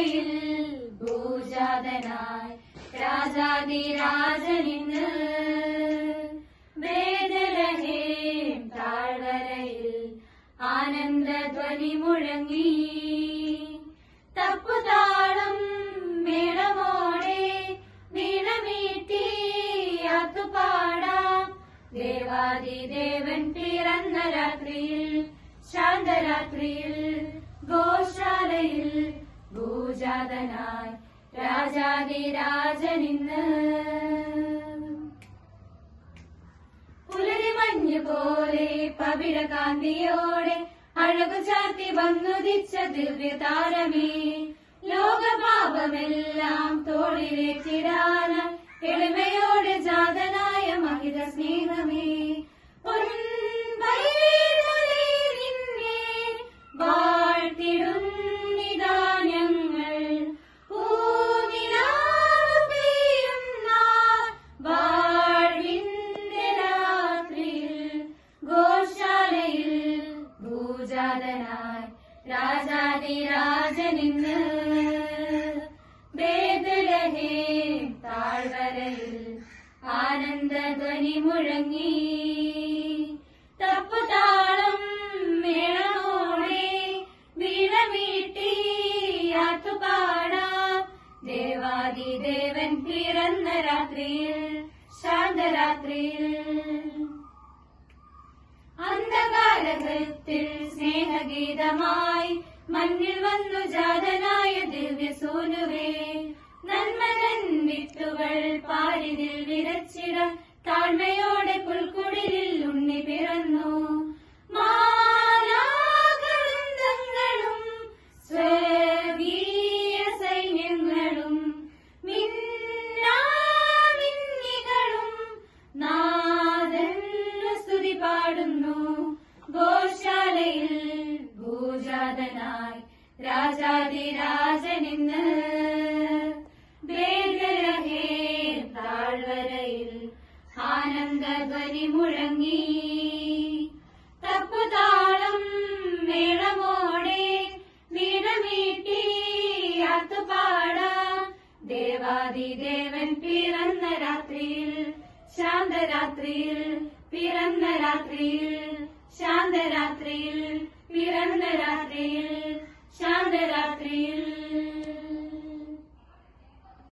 ഗോശാലയിൽ ഭൂജാതനായി രാജാതിരാജനിന്ന് ബേഥലഹേം താഴ്വരയിൽ ആനന്ദധ്വനി മുഴങ്ങി. തപ്പുതാളം മേളമോടെ വീണമീട്ടി ആത്തുപാടാം. ദേവാദിദേവൻ പിറന്ന രാത്രിയിൽ ശാന്തരാത്രിയിൽ ഗോശാലയിൽ ഭൂജാതനായി രാജാതിരാജനിന്ന്. പുലരിമഞ്ഞ് പോലെ പവിഴകാന്തിയോടെ അഴകു ചാർത്തി വന്നുദിച്ച ദിവ്യതാരമേ, ലോകപാപമെല്ലാം തോളിലേറ്റിടാന എളിമയോടെ ജാതനായ മഹിത സ്നേഹമേ, വാഴ്ത്തിടുന്നിതാ ഞങ്ങൾ പൂനിലാവ് പെയ്യുന്ന വാഴ്വിന്റെ രാത്രിയിൽ ഗോശാലയിൽ ഭൂജാതനായി രാജാതിരാജനിന്ന് ബേഥലഹേം താഴ്വരയിൽ ആനന്ദധ്വനി മുഴങ്ങി. തപ്പുതാളം മേളമോടെ വീണമീട്ടി ആത്തുപാടാം. ദേവാദിദേവൻ പിറന്ന രാത്രിയിൽ ശാന്തരാത്രിയിൽ അന്ധകാരത്തിൽ സ്നേഹഗീതമായി മണ്ണിൽ വന്നു ജാതനായ ദിവ്യസൂനുവേ, നന്മതൻ വിത്തുകൾ പാരിതിൽ വിരച്ചിട താഴ്മയോടെ പുൽക്കുടിലിൽ ഉണ്ണി പിറന്നു. മാലാഖവൃന്ദങ്ങളും സ്വർഗീയ സൈന്യങ്ങളും മിന്നാമിന്നികളും നാഥനു സ്തുതി പാടുന്നു. ഗോശാലയിൽ ഭൂജാതനായി രാജാതിരാജനിന്ന് ബേഥലഹേം താഴ്വരയിൽ ആനന്ദധ്വനി മുഴങ്ങി. തപ്പുതാളം മേളമോടെ വീണമീട്ടി ആത്തുപാടാം. ദേവാദിദേവൻ പിറന്ന രാത്രിയിൽ ശാന്തരാത്രിയിൽ പിറന്ന രാത്രിയിൽ ശാന്തരാത്രിയിൽ പിറന്ന രാത്രിയിൽ ശാന്തരാത്രിയിൽ